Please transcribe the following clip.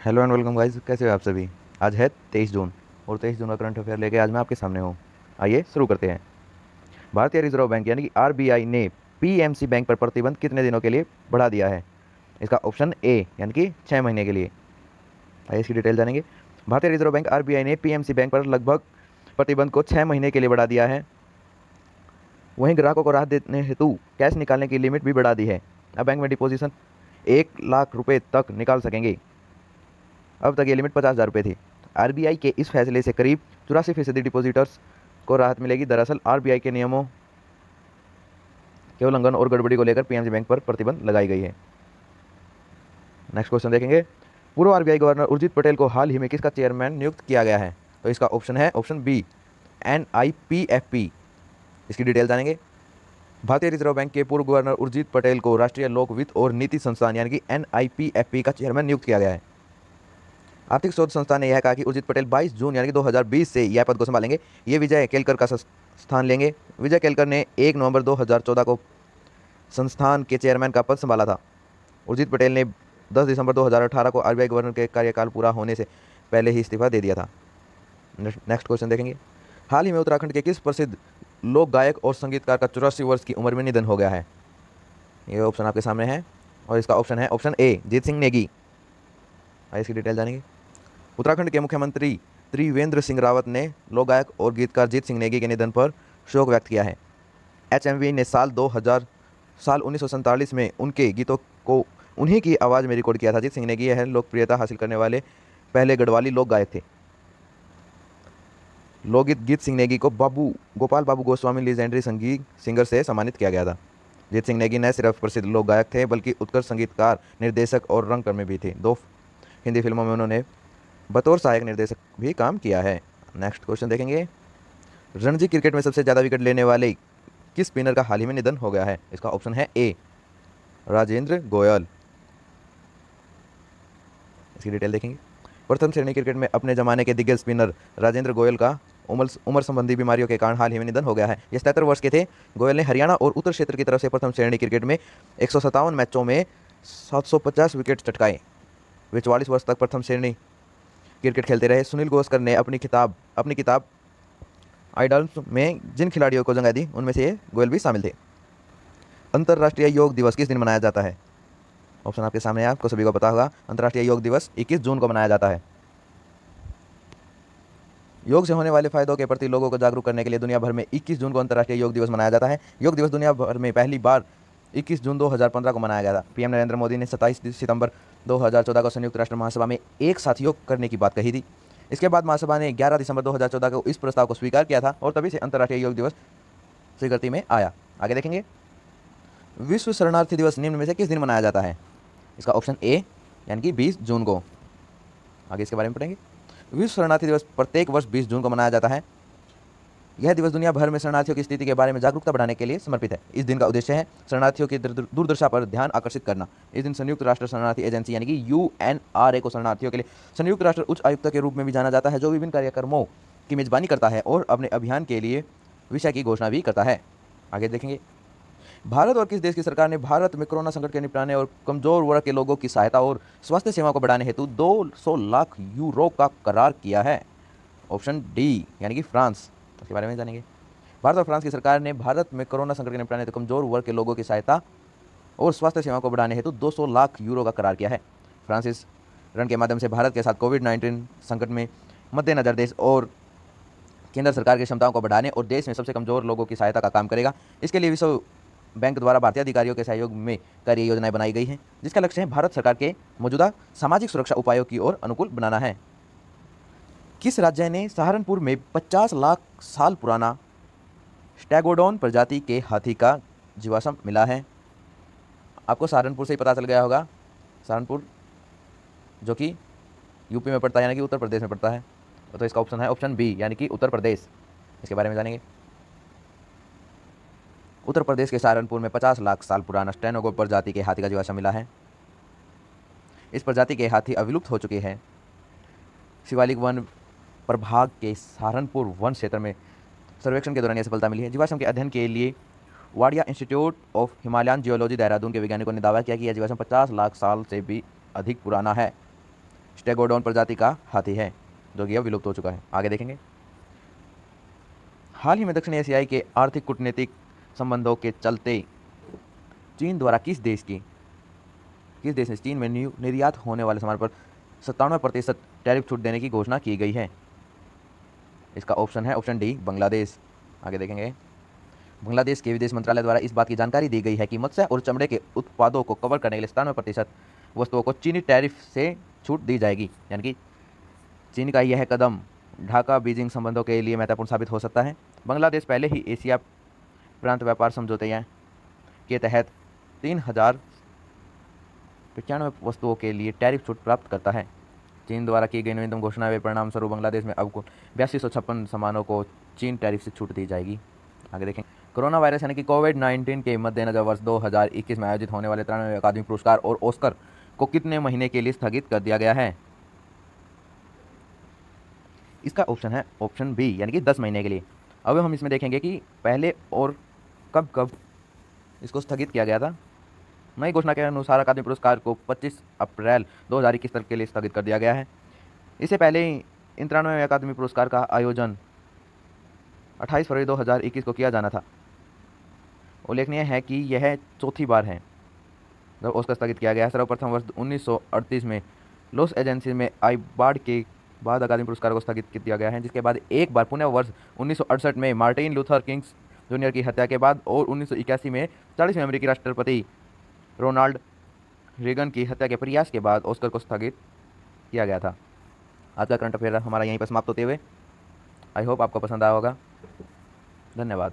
Hello and welcome guys, कैसे हो आप सभी। आज है 23 जून और 23 जून का करंट अफेयर लेके आज मैं आपके सामने हूँ। आइए शुरू करते हैं। भारतीय रिजर्व बैंक यानी कि आरबीआई ने पीएमसी बैंक पर प्रतिबंध कितने दिनों के लिए बढ़ा दिया है। इसका ऑप्शन ए यानी कि 6 महीने के लिए। आइए इसकी डिटेल जानेंगे। भारतीय रिजर्व बैंक आरबीआई ने पीएमसी बैंक पर लगभग प्रतिबंध को 6 महीने के लिए बढ़ा दिया है। वहीं ग्राहकों को राहत देने हेतु कैश निकालने की लिमिट भी बढ़ा दी है। अब बैंक में डिपोजिशन 1 लाख रुपए तक निकाल सकेंगे। अब तक ये लिमिट 50,000 रुपये थी। आरबीआई के इस फैसले से करीब 84% डिपोजिटर्स को राहत मिलेगी। दरअसल आरबीआई के नियमों के उल्लंघन और गड़बड़ी को लेकर पीएमसी बैंक पर प्रतिबंध लगाई गई है। नेक्स्ट क्वेश्चन देखेंगे। पूर्व आरबीआई गवर्नर उर्जित पटेल को हाल ही में किसका चेयरमैन नियुक्त किया गया है। तो इसका ऑप्शन है ऑप्शन बी, एनआईपीएफपी। इसकी डिटेल जानेंगे। भारतीय रिजर्व बैंक के पूर्व गवर्नर उर्जित पटेल को राष्ट्रीय लोक वित्त और नीति संस्थान यानी कि एनआईपीएफपी का चेयरमैन नियुक्त किया गया है। आर्थिक शोध संस्थान ने यह कहा कि उर्जित पटेल 22 जून यानी कि 2020 से यह पद को संभालेंगे। ये विजय केलकर का स्थान लेंगे। विजय केलकर ने 1 नवंबर 2014 को संस्थान के चेयरमैन का पद संभाला था। उर्जित पटेल ने 10 दिसंबर 2018 को आरबीआई गवर्नर के कार्यकाल पूरा होने से पहले ही इस्तीफा दे दिया था। नेक्स्ट क्वेश्चन देखेंगे। हाल ही में उत्तराखंड के किस प्रसिद्ध लोक गायक और संगीतकार का 84 वर्ष की उम्र में निधन हो गया है। ये ऑप्शन आपके सामने है और इसका ऑप्शन है ऑप्शन ए, जीत सिंह नेगी। आइए इसकी डिटेल जानेंगे। उत्तराखंड के मुख्यमंत्री त्रिवेंद्र सिंह रावत ने लोक गायक और गीतकार जीत सिंह नेगी के निधन पर शोक व्यक्त किया है। एचएमवी ने साल 1947 में उनके गीतों को उन्हीं की आवाज़ में रिकॉर्ड किया था। जीत सिंह नेगी यह लोकप्रियता हासिल करने वाले पहले गढ़वाली लोक गायक थे। लोकगीत गीत सिंह नेगी को गोपाल बाबू गोस्वामी लीजेंडरी संगीत सिंगर से सम्मानित किया गया था। जीत सिंह नेगी न सिर्फ प्रसिद्ध लोक गायक थे बल्कि उत्कृष्ट संगीतकार, निर्देशक और रंगकर्मी भी थे। 2 हिंदी फिल्मों में उन्होंने बतौर सहायक निर्देशक भी काम किया है। नेक्स्ट क्वेश्चन देखेंगे। रणजी क्रिकेट में सबसे ज़्यादा विकेट लेने वाले किस स्पिनर का हाल ही में निधन हो गया है। इसका ऑप्शन है ए, राजेंद्र गोयल। इसकी डिटेल देखेंगे। प्रथम श्रेणी क्रिकेट में अपने जमाने के दिग्गज स्पिनर राजेंद्र गोयल का उम्र संबंधी बीमारियों के कारण हाल ही में निधन हो गया है। ये 77 वर्ष के थे। गोयल ने हरियाणा और उत्तर क्षेत्र की तरफ से प्रथम श्रेणी क्रिकेट में 157 मैचों में 750 विकेट चटकाए। वे 44 वर्ष तक प्रथम श्रेणी क्रिकेट खेलते रहे। सुनील गावस्कर ने अपनी किताब आइडल्स में जिन खिलाड़ियों को जगह दी उनमें से गोयल भी शामिल थे। अंतर्राष्ट्रीय योग दिवस किस दिन मनाया जाता है। ऑप्शन आपके सामने है, आपको सभी को पता होगा। अंतर्राष्ट्रीय योग दिवस 21 जून को मनाया जाता है। योग से होने वाले फायदों के प्रति लोगों को जागरूक करने के लिए दुनिया भर में 21 जून को अंतर्राष्ट्रीय योग दिवस मनाया जाता है। योग दिवस दुनिया भर में पहली बार 21 जून 2015 को मनाया गया था। पीएम नरेंद्र मोदी ने 27 सितंबर 2014 को संयुक्त राष्ट्र महासभा में एक साथ योग करने की बात कही थी। इसके बाद महासभा ने 11 दिसंबर 2014 को इस प्रस्ताव को स्वीकार किया था और तभी से अंतर्राष्ट्रीय योग दिवस स्वीकृति में आया। आगे देखेंगे। विश्व शरणार्थी दिवस निम्न में से किस दिन मनाया जाता है। इसका ऑप्शन ए यानी कि 20 जून को। आगे इसके बारे में पढ़ेंगे। विश्व शरणार्थी दिवस प्रत्येक वर्ष 20 जून को मनाया जाता है। यह दिवस दुनिया भर में शरणार्थियों की स्थिति के बारे में जागरूकता बढ़ाने के लिए समर्पित है। इस दिन का उद्देश्य है शरणार्थियों की दुर्दशा पर ध्यान आकर्षित करना। इस दिन संयुक्त राष्ट्र शरणार्थी एजेंसी यानी कि यूएनआरए को शरणार्थियों के लिए संयुक्त राष्ट्र उच्च आयुक्त के रूप में भी जाना जाता है, जो विभिन्न कार्यक्रमों की मेजबानी करता है और अपने अभियान के लिए विषय की घोषणा भी करता है। आगे देखेंगे। भारत और किस देश की सरकार ने भारत में कोरोना संकट के निपटाने और कमजोर वर्ग के लोगों की सहायता और स्वास्थ्य सेवा को बढ़ाने हेतु 200 लाख यूरो का करार किया है। ऑप्शन डी यानी कि फ्रांस। इसके बारे में जानेंगे। भारत और फ्रांस की सरकार ने भारत में कोरोना संकट के निपटाने हेतु कमजोर वर्ग के लोगों की सहायता और स्वास्थ्य सेवा को बढ़ाने हेतु 200 लाख यूरो का करार किया है। फ्रांस इस ऋण के माध्यम से भारत के साथ कोविड-19 संकट में मद्देनजर देश और केंद्र सरकार की क्षमताओं को बढ़ाने और देश में सबसे कमजोर लोगों की सहायता का काम करेगा। इसके लिए विश्व बैंक द्वारा भारतीय अधिकारियों के सहयोग में कार्य योजनाएं बनाई गई हैं, जिसका लक्ष्य है भारत सरकार के मौजूदा सामाजिक सुरक्षा उपायों की ओर अनुकूल बनाना है। किस राज्य ने सहारनपुर में 50 लाख साल पुराना स्टैगोडोन प्रजाति के हाथी का जीवाश्म मिला है। आपको सहारनपुर से ही पता चल गया होगा। सहारनपुर जो कि यूपी में पड़ता है यानी कि उत्तर प्रदेश में पड़ता है। तो इसका ऑप्शन है ऑप्शन बी यानी कि उत्तर प्रदेश। इसके बारे में जानेंगे। उत्तर प्रदेश के सहारनपुर में 50 लाख साल पुराना स्टेनोगो प्रजाति के हाथी का जीवाश्म मिला है। इस प्रजाति के हाथी अविलुप्त हो चुके हैं। शिवालिक वन प्रभाग के सहारनपुर वन क्षेत्र में सर्वेक्षण के दौरान यह सफलता मिली है। जीवाश्म के अध्ययन के लिए Wadia institute of Himalayan geology Dehradun के वैज्ञानिकों ने दावा किया कि यह जीवाश्म 50 लाख साल से भी अधिक पुराना है। स्टेगोडोन प्रजाति का हाथी है, जो कि अब विलुप्त हो चुका है। आगे देखेंगे। हाल ही में दक्षिण एशियाई के आर्थिक कूटनीतिक संबंधों के चलते चीन द्वारा किस देश ने चीन में निर्यात होने वाले सामान पर 97% टैरिफ छूट देने की घोषणा की गई है? इसका ऑप्शन है ऑप्शन डी, बांग्लादेश। आगे देखेंगे। बांग्लादेश के विदेश मंत्रालय द्वारा इस बात की जानकारी दी गई है कि मत्स्य और चमड़े के उत्पादों को कवर करने के लिए 97% वस्तुओं को चीनी टैरिफ से छूट दी जाएगी। यानी कि चीन का यह कदम ढाका बीजिंग संबंधों के लिए महत्वपूर्ण साबित हो सकता है। बांग्लादेश पहले ही एशिया प्रांत व्यापार समझौते के तहत 3095 वस्तुओं के लिए टैरिफ छूट प्राप्त करता है। चीन द्वारा की गई नवीनतम घोषणा के परिणाम स्वरूप बांग्लादेश में अब कुल 8256 सामानों को चीन टैरिफ से छूट दी जाएगी। आगे देखें। कोरोना वायरस यानी कि कोविड-19 के मद्देनजर वर्ष 2021 में आयोजित होने वाले 93वें अकादमी पुरस्कार और ऑस्कर को कितने महीने के लिए स्थगित कर दिया गया है? इसका ऑप्शन है ऑप्शन बी, यानी कि 10 महीने के लिए। अब हम इसमें देखेंगे कि पहले और कब कब इसको स्थगित किया गया था। नई घोषणा के अनुसार अकादमी पुरस्कार को 25 अप्रैल 2021 तक के लिए स्थगित कर दिया गया है। इससे पहले इन 93वें अकादमी पुरस्कार का आयोजन 28 फरवरी 2021 को किया जाना था। उल्लेखनीय है कि यह चौथी बार है जब ऑस्कर स्थगित किया गया है। सर्वप्रथम वर्ष 1938 में लॉस एजेंसिस में आई बाढ़ के बाद अकादमी पुरस्कार को स्थगित कर दिया गया है, जिसके बाद एक बार पुनः वर्ष 1968 में मार्टिन लूथर किंग जूनियर की हत्या के बाद और 1981 में 40वें अमेरिकी राष्ट्रपति रोनाल्ड रेगन की हत्या के प्रयास के बाद ऑस्कर को स्थगित किया गया था। आज का करंट अफेयर हमारा यहीं पर समाप्त होते हुए आई होप आपको पसंद आया होगा। धन्यवाद।